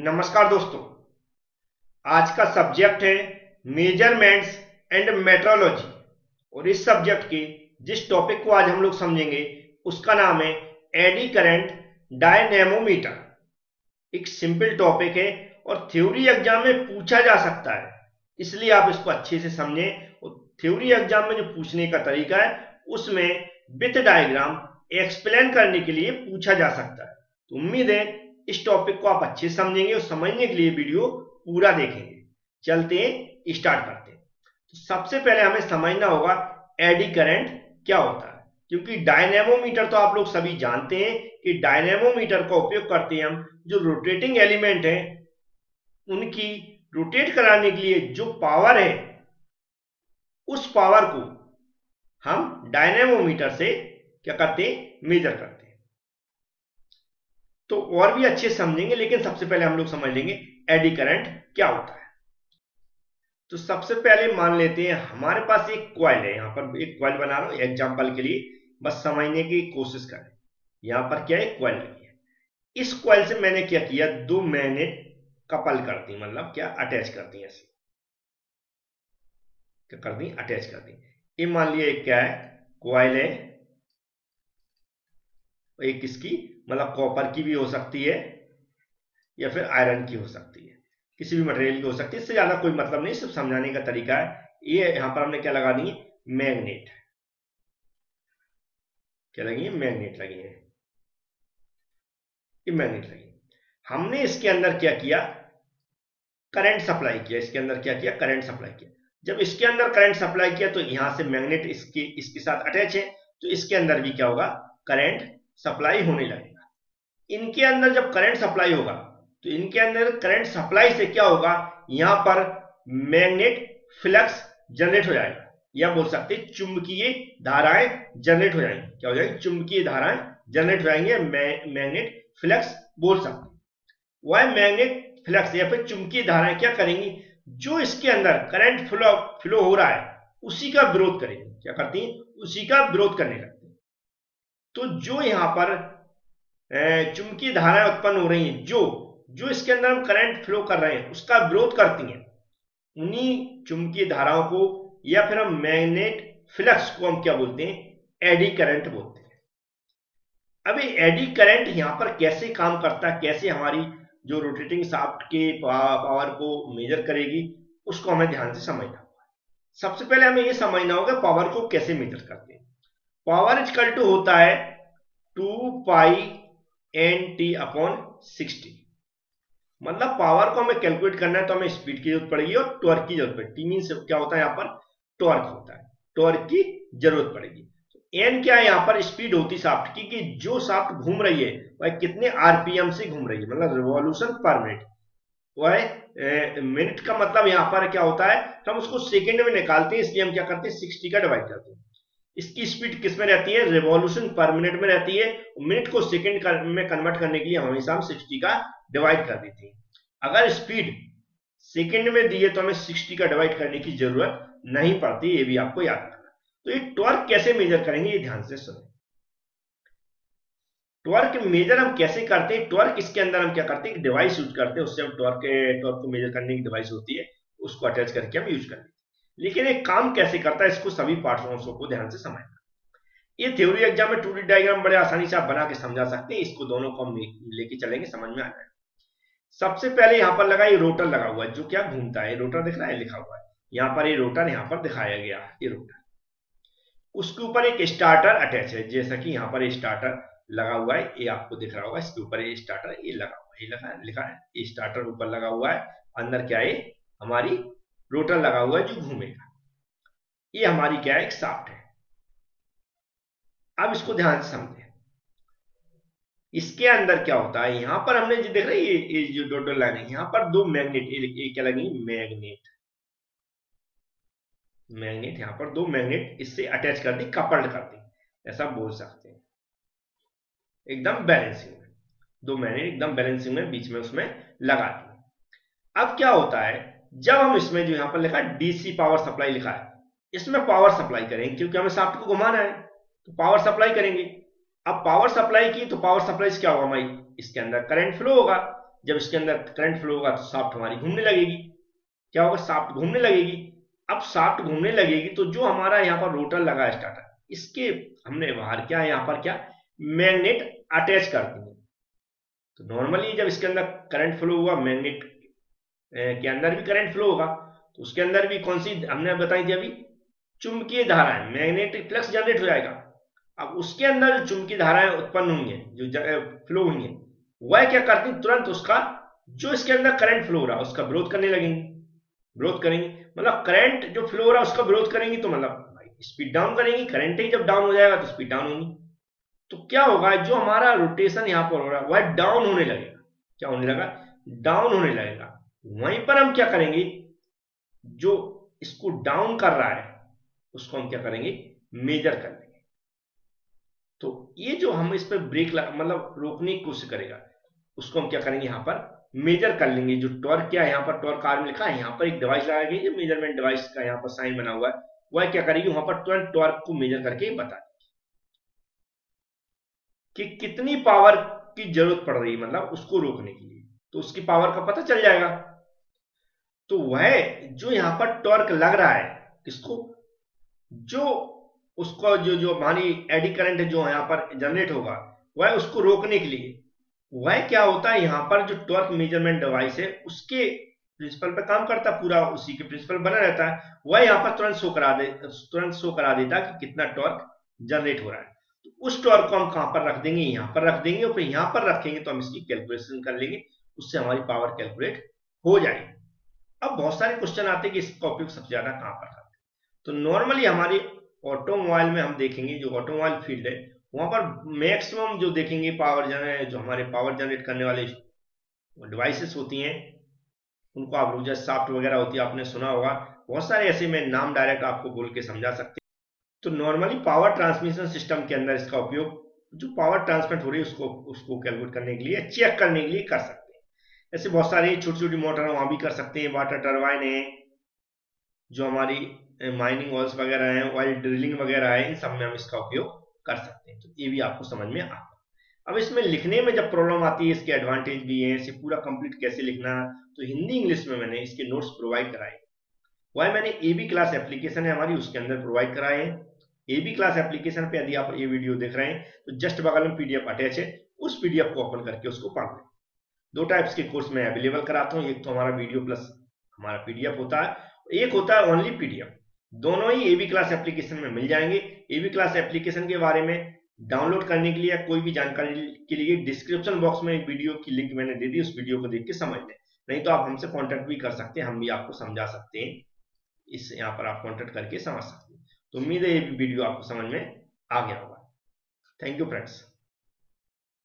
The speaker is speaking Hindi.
नमस्कार दोस्तों। आज का सब्जेक्ट है मेजरमेंट्स एंड मेट्रोलॉजी और इस सब्जेक्ट के जिस टॉपिक को आज हम लोग समझेंगे उसका नाम है एडी करंट डायनेमोमीटर। एक सिंपल टॉपिक है और थ्योरी एग्जाम में पूछा जा सकता है, इसलिए आप इसको अच्छे से समझें। और थ्योरी एग्जाम में जो पूछने का तरीका है उसमें विथ डायग्राम एक्सप्लेन करने के लिए पूछा जा सकता है। तो उम्मीद है इस टॉपिक को आप अच्छे से समझेंगे और समझने के लिए वीडियो पूरा देखेंगे। चलते हैं, स्टार्ट करते हैं। तो सबसे पहले हमें समझना होगा एडी करंट क्या होता है, क्योंकि डायनेमोमीटर तो आप लोग सभी जानते हैं कि डायनेमोमीटर का उपयोग करते हैं हम जो रोटेटिंग एलिमेंट है उनकी रोटेट कराने के लिए जो पावर है उस पावर को हम डायनेमोमीटर से क्या करते हैं, मेजर करते हैं। तो और भी अच्छे समझेंगे, लेकिन सबसे पहले हम लोग समझ लेंगे एडी करंट क्या होता है। तो सबसे पहले मान लेते हैं हमारे पास एक कॉइल है। यहां पर एक कॉइल बना रहा हूं एग्जांपल के लिए, बस समझने की कोशिश करें। यहां पर क्या है, कॉइल लगी है। इस कॉइल से मैंने क्या किया, दो मैग्नेट कपल कर दी, मतलब क्या अटैच कर दी, ऐसे क्या कर दी, अटैच कर दी। ये मान लिया एक क्या है, कॉइल है। एक इसकी मतलब कॉपर की भी हो सकती है या फिर आयरन की हो सकती है, किसी भी मटेरियल की हो सकती है। इससे ज्यादा कोई मतलब नहीं, सिर्फ समझाने का तरीका है। ये यहां पर हमने क्या लगा दी, मैग्नेट। क्या लगी है, मैग्नेट लगी है। ये मैग्नेट लगी। हमने इसके अंदर क्या किया, करंट सप्लाई किया। इसके अंदर क्या किया, करंट सप्लाई किया। जब इसके अंदर करंट सप्लाई किया तो यहां से मैग्नेट इसके साथ अटैच है, तो इसके अंदर भी क्या होगा, करंट सप्लाई होने लगेगा। इनके अंदर जब करंट सप्लाई होगा तो इनके अंदर करंट सप्लाई से क्या होगा, यहां पर मैग्नेट फ्लक्स जनरेट हो जाएगा, या बोल सकते हैं चुंबकीय धाराएं जनरेट हो जाएंगी। क्या हो जाएगी, चुंबकीय धाराएं जनरेट हो जाएंगे, मैग्नेट फ्लक्स बोल सकते हैं। वह मैग्नेट फ्लक्स या फिर चुंबकीय धाराएं क्या करेंगी, जो इसके अंदर करंट फ्लो हो रहा है उसी का विरोध करेंगी। क्या करती हैं, उसी का विरोध करने लगती हैं। तो जो यहां पर चुंबकीय धाराएं उत्पन्न हो रही हैं, जो जो इसके अंदर हम करंट फ्लो कर रहे हैं उसका विरोध करती हैं, उन्हीं चुंबकीय धाराओं को या फिर हम मैग्नेट फ्लक्स को हम क्या बोलते हैं, एडी करंट बोलते हैं। अभी एडी करंट यहां पर कैसे काम करता है, कैसे हमारी जो रोटेटिंग शाफ्ट के पावर को मेजर करेगी, उसको हमें ध्यान से समझना होगा। सबसे पहले हमें यह समझना होगा पावर को कैसे मेजर करते हैं। पावर इक्वल टू होता है 2 पाई NT अपॉन 60। मतलब पावर को हमें कैलकुलेट करना है तो हमें स्पीड की जरूरत पड़ेगी और टॉर्क की जरूरत पड़ेगी। मीन क्या होता है, यहाँ पर टॉर्क होता है, टॉर्क की जरूरत पड़ेगी। एन क्या है, यहाँ पर स्पीड होती शाफ्ट की, कि जो शाफ्ट घूम रही है वह कितने आरपीएम से घूम रही है, मतलब रिवॉल्यूशन पर मिनट। वह मिनट का मतलब यहाँ पर क्या होता है, हम उसको सेकंड में निकालते हैं, इसलिए हम क्या करते हैं 60 का डिवाइड करते हैं। इसकी स्पीड किस में रहती है, रिवॉल्यूशन पर मिनट में रहती है। मिनट को सेकंड में कन्वर्ट करने के लिए हमेशा हम 60 का डिवाइड कर देते हैं। अगर स्पीड सेकंड में दी है तो हमें 60 का डिवाइड करने की जरूरत नहीं पड़ती, ये भी आपको याद रखना। तो ये टॉर्क कैसे मेजर करेंगे, ये ध्यान से सुनो। टॉर्क मेजर हम कैसे करते हैं, टॉर्क इसके अंदर हम क्या करते हैं, डिवाइस यूज करते हैं, उससे हम टॉर्क को मेजर करने की डिवाइस होती है, उसको अटैच करके हम यूज करते हैं। लेकिन एक काम कैसे करता है, इसको सभी पार्ट्स को ध्यान से समझना। ये थ्योरी एग्जाम में 2D डायग्राम बड़े आसानी से आप बना के समझा सकते हैं, इसको दोनों को हम लेके चलेंगे, समझ में आ जाएगा। सबसे पहले यहां पर लगा, ये रोटर लगा हुआ है जो क्या घूमता है, रोटर दिख रहा है, लिखा हुआ है यहां पर, ये रोटर यहां पर दिखाया गया है, ये रोटर। उसके ऊपर एक स्टार्टर अटैच है, जैसा कि यहां पर स्टार्टर लगा हुआ है, ये आपको दिख रहा होगा। इसके ऊपर ये स्टार्टर ये लगा हुआ है, ये लिखा है, ये स्टार्टर ऊपर लगा हुआ है। अंदर क्या है, हमारी रोटर लगा हुआ है जो घूमेगा। ये हमारी क्या है, एक शाफ्ट है। अब इसको ध्यान से समझे, इसके अंदर क्या होता है, यहां पर हमने जो देख रहे हैं ये जो डॉटेड लाइन है, यहां पर दो मैग्नेट, ये क्या लगी, मैग्नेट। मैग्नेट यहां पर दो मैग्नेट इससे अटैच कर दी, कपल्ड कर दी, ऐसा बोल सकते हैं। एकदम बैलेंसिंग में दो मैग्नेट एकदम बैलेंसिंग में बीच में उसमें लगा दी। अब क्या होता है, जब हम इसमें जो यहां पर लिखा है डीसी पावर सप्लाई लिखा है, इसमें पावर सप्लाई करेंगे क्योंकि हमें शाफ्ट को घुमाना है, तो पावर सप्लाई करेंगे। अब पावर सप्लाई की तो पावर सप्लाई से क्या होगा, हमारी इसके अंदर करंट फ्लो होगा। जब इसके अंदर करंट फ्लो होगा तो शाफ्ट हमारी घूमने लगेगी। क्या होगा, शाफ्ट घूमने लगेगी। अब शाफ्ट घूमने लगेगी तो जो हमारा यहाँ पर रोटर लगा है स्टार्टर, इसके हमने बाहर क्या यहाँ पर क्या मैग्नेट अटैच कर देंगे। तो नॉर्मली जब इसके अंदर करंट फ्लो हुआ, मैग्नेट के अंदर भी करंट फ्लो होगा, तो उसके अंदर भी कौन सी हमने बताई थी अभी, चुंबकीय धाराएं, मैग्नेटिक फ्लक्स जनरेट हो जाएगा। अब उसके अंदर जो चुंबकीय धाराएं उत्पन्न हुई हैं, जो फ्लो हुई हैं, वह क्या करती हैं, तुरंत उसका जो इसके अंदर करंट फ्लो हो रहा है उसका विरोध करने लगेंगी। विरोध करेंगे मतलब करंट जो फ्लो हो रहा है उसका विरोध करेंगी, तो मतलब स्पीड डाउन करेंगी। करंट ही जब डाउन हो जाएगा तो स्पीड डाउन होगी। तो क्या होगा, जो हमारा रोटेशन यहां पर हो रहा है वह डाउन होने लगेगा। क्या होने लगा, डाउन होने लगेगा। वहीं पर हम क्या करेंगे, जो इसको डाउन कर रहा है उसको हम क्या करेंगे, मेजर कर लेंगे। तो ये जो हम इस पर ब्रेक मतलब रोकने की कोशिश करेगा, उसको हम क्या करेंगे, यहां पर मेजर कर लेंगे। जो टॉर्क क्या है, यहाँ पर टॉर्क आर में लिखा है, यहाँ पर एक डिवाइस लगाई गई है, मेजरमेंट डिवाइस का यहाँ पर साइन बना हुआ है, वह क्या करेगी, वहां पर तुरंत टॉर्क को मेजर करके बता देगी कि कितनी पावर की जरूरत पड़ रही है, मतलब उसको रोकने के लिए। तो उसकी पावर का पता चल जाएगा। तो वह जो यहां पर टॉर्क लग रहा है किसको, जो उसको जो जो हमारी एडी करंट जो यहां पर जनरेट होगा, वह उसको रोकने के लिए, वह क्या होता है, यहां पर जो टॉर्क मेजरमेंट डिवाइस है उसके प्रिंसिपल पे काम करता, पूरा उसी के प्रिंसिपल बना रहता है। वह यहां पर तुरंत शो करा देता कि कितना टॉर्क जनरेट हो रहा है। तो उस टॉर्क को हम कहां पर रख देंगे, यहां पर रख देंगे, और फिर यहां पर रखेंगे तो हम इसकी कैलकुलेशन कर लेंगे, उससे हमारी पावर कैलकुलेट हो जाएगी। अब बहुत सारे क्वेश्चन आते हैं कि इसका उपयोग सबसे ज्यादा कहां पर करते हैं। तो नॉर्मली हमारे ऑटोमोबाइल में हम देखेंगे, जो ऑटोमोबाइल फील्ड है वहां पर मैक्सिमम जो देखेंगे पावर जो हमारे पावर जनरेट करने वाले डिवाइसेस होती हैं, उनको आप लोग जैसे साफ्ट वगैरह होती है, आपने सुना होगा। बहुत सारे ऐसे में नाम डायरेक्ट आपको बोल के समझा सकते हैं। तो नॉर्मली पावर ट्रांसमिशन सिस्टम के अंदर इसका उपयोग जो पावर ट्रांसमिट हो रही है उसको उसको कैलकुलेट करने के लिए, चेक करने के लिए कर सकते हैं। ऐसे बहुत सारी छोटी छोटी मोटर है, वहां भी कर सकते हैं। वाटर टर्बाइन है, जो हमारी माइनिंग वॉल्स वगैरह है, ऑयल ड्रिलिंग वगैरह है, इन सब में हम इसका उपयोग कर सकते हैं। तो ये भी आपको समझ में आता है। अब इसमें लिखने में जब प्रॉब्लम आती है, इसके एडवांटेज भी है, इसे पूरा कंप्लीट कैसे लिखना, तो हिंदी इंग्लिश में मैंने इसके नोट्स प्रोवाइड कराए। वह मैंने एबी क्लास एप्लीकेशन है हमारी, उसके अंदर प्रोवाइड कराए हैं। एबी क्लास एप्लीकेशन पे यदि आप ये वीडियो देख रहे हैं तो जस्ट बगल में पीडीएफ अटैच है, उस पीडीएफ को ओपन करके उसको पढ़ लें। दो टाइप्स के कोर्स में अवेलेबल कराता हूँ, एक तो हमारा वीडियो प्लस हमारा पीडीएफ होता है, एक होता है ओनली पीडीएफ। दोनों ही एबी क्लास एप्लीकेशन में मिल जाएंगे। एबी क्लास एप्लीकेशन के बारे में डाउनलोड करने के लिए, कोई भी जानकारी के लिए डिस्क्रिप्शन बॉक्स में एक वीडियो की लिंक मैंने दे दी, उस वीडियो को देख के समझ लें। नहीं तो आप हमसे कॉन्टेक्ट भी कर सकते हैं, हम भी आपको समझा सकते हैं। इस यहाँ पर आप कॉन्टेक्ट करके समझ सकते हैं। तो उम्मीद है ये वीडियो आपको समझ में आ गया होगा। Thank you friends.